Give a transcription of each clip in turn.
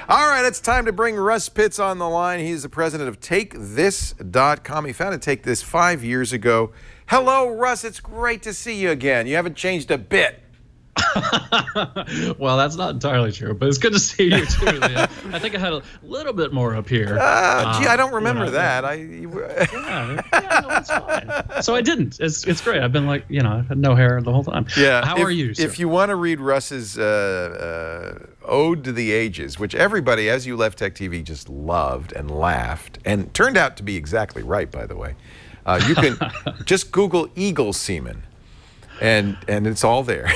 All right, it's time to bring Russ Pitts on the line. He's the president of TakeThis.com. He founded Take This 5 years ago. Hello, Russ. It's great to see you again. You haven't changed a bit. Well, that's not entirely true, but it's good to see you too. Leah. I think I had a little bit more up here. Gee, I don't remember that. Yeah, no, that's fine. So I didn't. It's great. I've been like, I had no hair the whole time. Yeah. How are you, sir? If you want to read Russ's Ode to the Ages, which everybody, as you left Tech TV, just loved and laughed, and turned out to be exactly right, by the way, you can just Google eagle semen. And it's all there.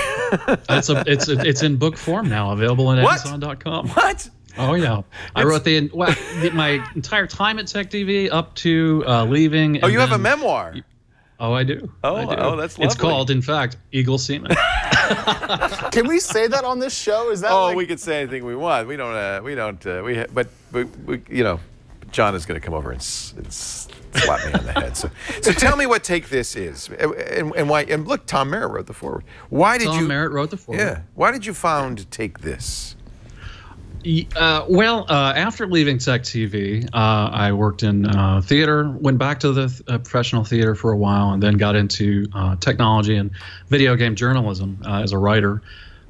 It's in book form now, available at Amazon.com. What? Oh yeah, I wrote my entire time at Tech TV up to leaving. Oh, you have a memoir. Oh, I do. Oh, that's lovely. It's called, in fact, Eagle Semen. Can we say that on this show? Is that? Oh, we can say anything we want. But John is going to come over and slap me on the head. So tell me what Take This is, and why. And look, Tom Merritt wrote the foreword. Tom Merritt wrote the foreword. Yeah. Why did you found Take This? After leaving Tech TV, I worked in theater, went back to the professional theater for a while, and then got into technology and video game journalism as a writer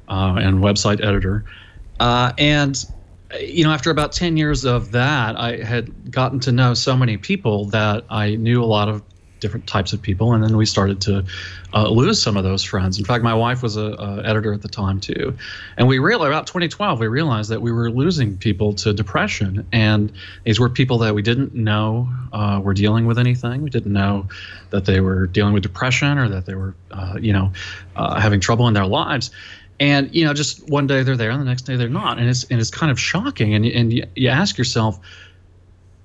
and website editor. After about 10 years of that, I had gotten to know so many people that I knew a lot of different types of people, and then we started to lose some of those friends. In fact, my wife was a editor at the time too, and we realized about 2012 we realized that we were losing people to depression, and these were people that we didn't know were dealing with anything. We didn't know that they were dealing with depression or that they were having trouble in their lives. And just one day they're there, and the next day they're not, and it's kind of shocking. And you ask yourself,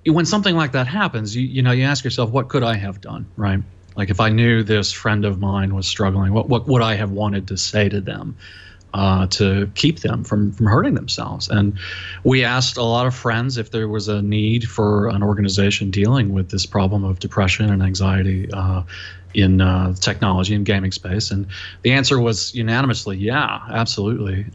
when something like that happens, you ask yourself, what could I have done, right? Like if I knew this friend of mine was struggling, what would I have wanted to say to them to keep them from hurting themselves? And we asked a lot of friends if there was a need for an organization dealing with this problem of depression and anxiety in technology and gaming space, and the answer was unanimously, yeah, absolutely.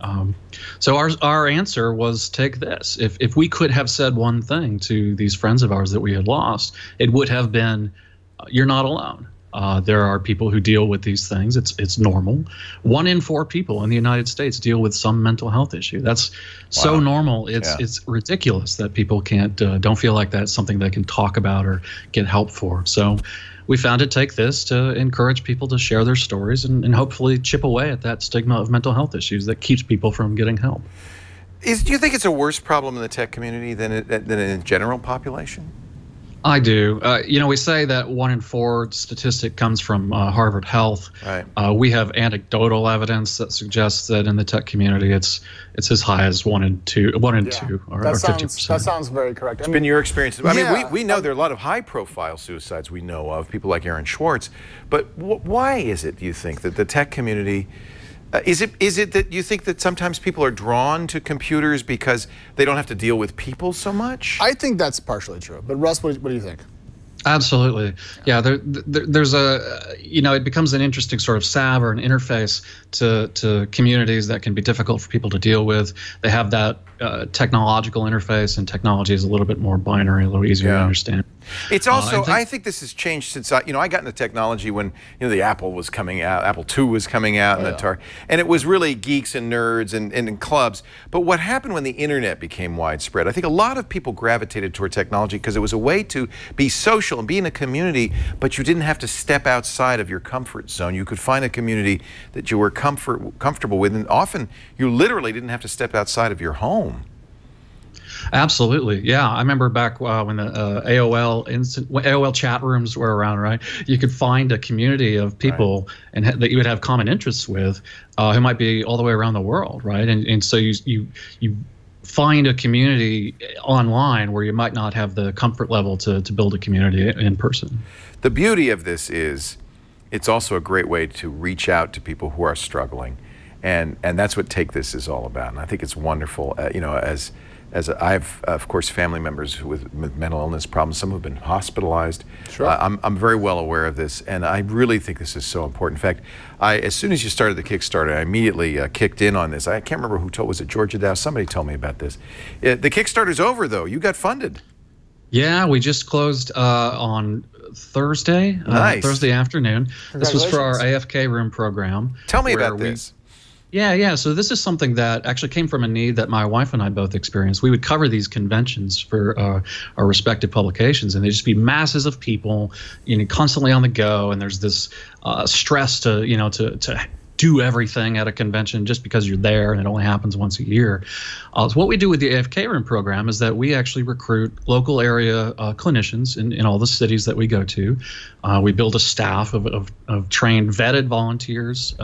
So our answer was Take This. If we could have said one thing to these friends of ours that we had lost, it would have been, you're not alone. There are people who deal with these things. It's normal. 1 in 4 people in the United States deal with some mental health issue. That's so normal. It's ridiculous that people don't feel like that's something they can talk about or get help for. So we founded Take This to encourage people to share their stories and hopefully chip away at that stigma of mental health issues that keeps people from getting help. Do you think it's a worse problem in the tech community than in the general population? I do. We say that 1 in 4 statistic comes from Harvard Health. Right. We have anecdotal evidence that suggests that in the tech community, it's as high as 1 in 2, or 50%. That sounds very correct. It's been your experience. I mean, we know there are a lot of high-profile suicides we know of, people like Aaron Schwartz. But why is it, do you think, that the tech community? Is it that you think that sometimes people are drawn to computers because they don't have to deal with people so much? I think that's partially true. But Russ, what do you think? Absolutely. Yeah, there's it becomes an interesting sort of salve or an interface to communities that can be difficult for people to deal with. They have that technological interface, and technology is a little bit more binary, a little easier to understand. It's also, I think this has changed since I got into technology when the Apple was coming out, Apple II was coming out, and it was really geeks and nerds and in clubs. But what happened when the internet became widespread? I think a lot of people gravitated toward technology because it was a way to be social and be in a community, but you didn't have to step outside of your comfort zone. You could find a community that you were comfortable with, and often you literally didn't have to step outside of your home. Absolutely, yeah. I remember back when the AOL chat rooms were around, right? You could find a community of people that you would have common interests with, who might be all the way around the world, right? And so you find a community online where you might not have the comfort level to build a community in person. The beauty of this is it's also a great way to reach out to people who are struggling, and that's what Take This is all about. And I think it's wonderful, I have, of course, family members with mental illness problems, some who've been hospitalized. Sure. I'm very well aware of this, and I really think this is so important. In fact, as soon as you started the Kickstarter, I immediately kicked in on this. I can't remember who was it Georgia Dow? Somebody told me about this. The Kickstarter's over, though. You got funded. Yeah, we just closed on Thursday, nice. Thursday afternoon. This was for our AFK Room program. Tell me about this. Yeah. So this is something that actually came from a need that my wife and I both experienced. We would cover these conventions for our respective publications, and they'd just be masses of people, constantly on the go. And there's this stress to do everything at a convention just because you're there, and it only happens once a year. So what we do with the AFK Room program is that we actually recruit local area clinicians in all the cities that we go to. We build a staff of trained, vetted volunteers.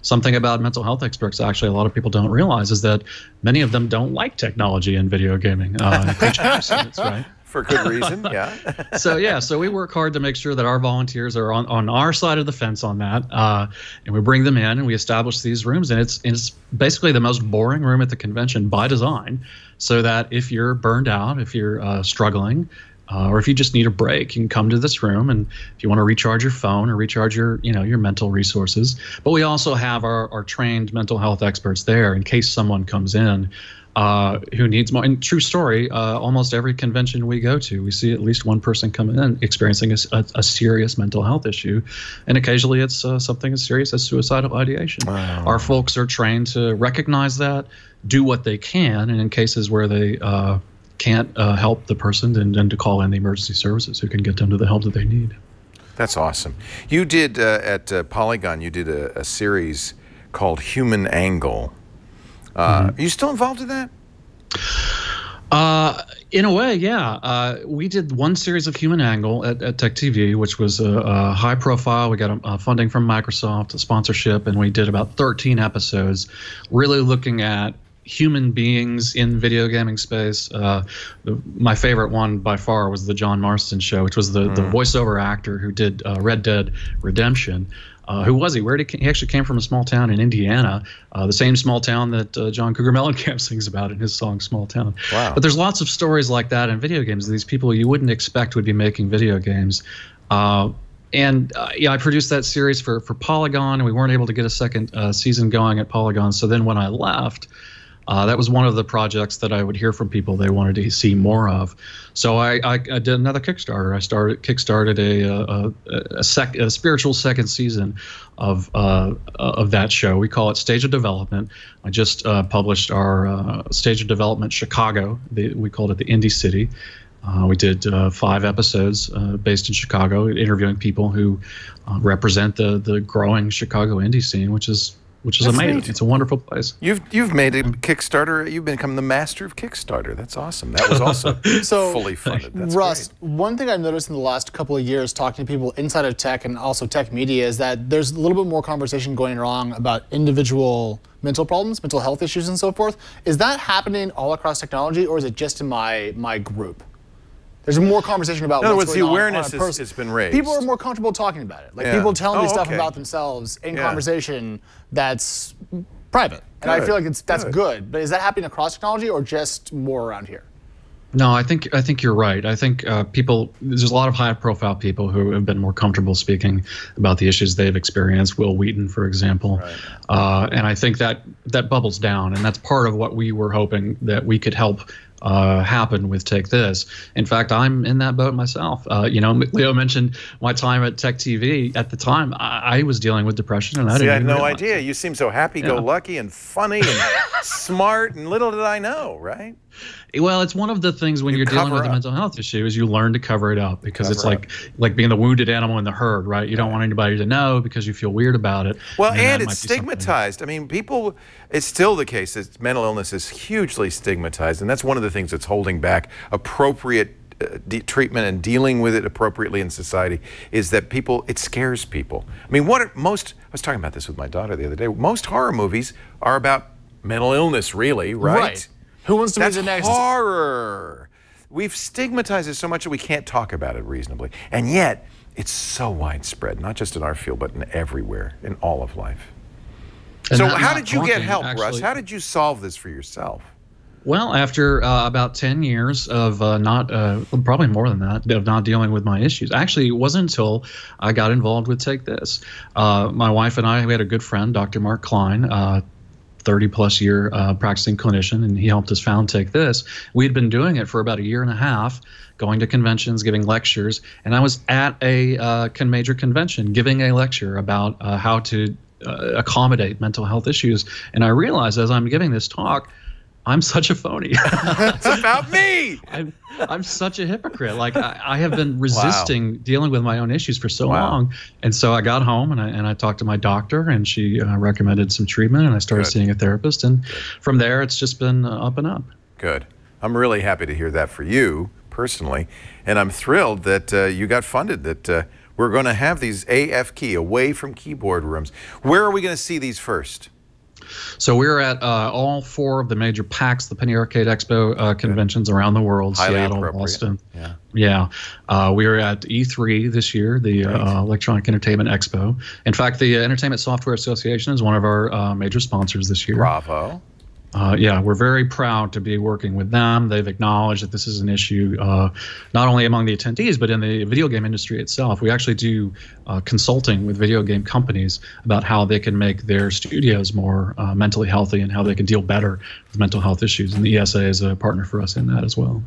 Something about mental health experts, actually, a lot of people don't realize is that many of them don't like technology and video gaming. And preach abstinence, right? For good reason, yeah. So we work hard to make sure that our volunteers are on our side of the fence on that, and we bring them in and we establish these rooms, and it's basically the most boring room at the convention by design, so that if you're burned out, if you're struggling, or if you just need a break, you can come to this room, and if you want to recharge your phone or recharge your mental resources. But we also have our trained mental health experts there in case someone comes in who needs more. And true story, almost every convention we go to, we see at least one person come in experiencing a serious mental health issue, and occasionally it's something as serious as suicidal ideation. Wow. Our folks are trained to recognize that, do what they can, and in cases where they can't help the person, then to call in the emergency services who can get them to the help that they need. That's awesome. You did, at Polygon, you did a series called Human Angle. Are you still involved in that? In a way, yeah. We did one series of Human Angle at Tech TV, which was a high profile. We got funding from Microsoft, a sponsorship, and we did about 13 episodes really looking at human beings in video gaming space. My favorite one by far was the John Marston show, which was the voiceover actor who did Red Dead Redemption. Who was he? He actually came from a small town in Indiana, the same small town that John Cougar Mellencamp sings about in his song "Small Town." Wow. But there's lots of stories like that in video games. These people you wouldn't expect would be making video games. I produced that series for Polygon, and we weren't able to get a second season going at Polygon. So then when I left, that was one of the projects that I would hear from people they wanted to see more of. So I did another Kickstarter. I kickstarted a spiritual second season of that show. We call it Stage of Development. I just published our Stage of Development Chicago. We called it the Indie City. We did 5 episodes based in Chicago, interviewing people who represent the growing Chicago indie scene, which is amazing. It's a wonderful place. You've made a Kickstarter. You've become the master of Kickstarter. That's awesome. That was also fully funded. That's Russ, great. One thing I've noticed in the last couple of years talking to people inside of tech and also tech media is that there's a little bit more conversation going on about individual mental problems, mental health issues, and so forth. Is that happening all across technology, or is it just in my group? There's more conversation about what's what's going going on. In other words, on the awareness has been raised. People are more comfortable talking about it. Like people telling me stuff about themselves in conversation that's private. And I feel like that's good. But is that happening across technology or just more around here? No, I think you're right. I think there's a lot of high-profile people who have been more comfortable speaking about the issues they've experienced. Will Wheaton, for example, and I think that bubbles down, and that's part of what we were hoping that we could help happen with Take This. In fact, I'm in that boat myself. Leo mentioned my time at Tech TV. At the time, I was dealing with depression, and I had no idea. You seem so happy-go-lucky and funny and smart, and little did I know, right? Well, it's one of the things when you're dealing with a mental health issue is you learn to cover it up, because it's like being the wounded animal in the herd, right? You don't want anybody to know because you feel weird about it. Well, and it's stigmatized. I mean, it's still the case that mental illness is hugely stigmatized, and that's one of the things that's holding back appropriate treatment and dealing with it appropriately in society, is that it scares people. I mean, I was talking about this with my daughter the other day. Most horror movies are about mental illness, really, right? Who wants to be the next? That's horror. We've stigmatized it so much that we can't talk about it reasonably. And yet, it's so widespread, not just in our field, but in everywhere, in all of life. So how did you get help, Russ? How did you solve this for yourself? Well, after about 10 years of probably more than that, of not dealing with my issues. Actually, it wasn't until I got involved with Take This. My wife and I, we had a good friend, Dr. Mark Klein, 30-plus year practicing clinician, and he helped us found Take This. We had been doing it for about a year and a half, going to conventions, giving lectures, and I was at a major convention giving a lecture about how to accommodate mental health issues. And I realized as I'm giving this talk, I'm such a phony. It's about me. I'm such a hypocrite. Like I have been resisting dealing with my own issues for so long. And so I got home and I talked to my doctor, and she recommended some treatment, and I started seeing a therapist. And from there, it's just been up and up. Good. I'm really happy to hear that for you personally. And I'm thrilled that you got funded, that we're going to have these AFK, away from keyboard rooms. Where are we going to see these first? So we're at all 4 of the major PAX, the Penny Arcade Expo conventions around the world, Highly Seattle, appropriate. Boston. Yeah. We were at E3 this year, the Electronic Entertainment Expo. In fact, the Entertainment Software Association is one of our major sponsors this year. Bravo. Yeah, we're very proud to be working with them. They've acknowledged that this is an issue not only among the attendees, but in the video game industry itself. We actually do consulting with video game companies about how they can make their studios more mentally healthy and how they can deal better with mental health issues. And the ESA is a partner for us in that as well.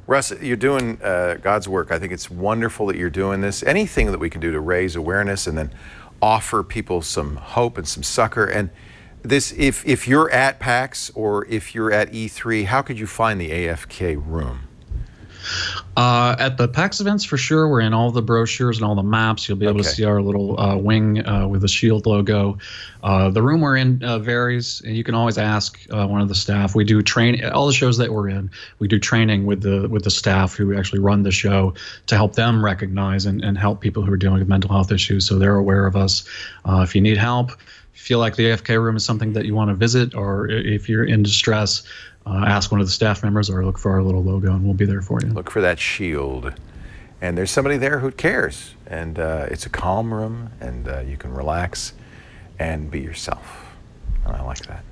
Russ, you're doing God's work. I think it's wonderful that you're doing this. Anything that we can do to raise awareness and then offer people some hope and some succor. And this, if you're at PAX or if you're at E3, how could you find the AFK room? At the PAX events, for sure, we're in all the brochures and all the maps. You'll be able to see our little wing with the shield logo. The room we're in varies, and you can always ask one of the staff. We do train all the shows that we're in. We do training with the staff who actually run the show to help them recognize and help people who are dealing with mental health issues, so they're aware of us. If you need help, feel like the AFK room is something that you want to visit, or if you're in distress, ask one of the staff members or look for our little logo, and we'll be there for you. Look for that shield. And there's somebody there who cares. And it's a calm room, and you can relax and be yourself. And I like that.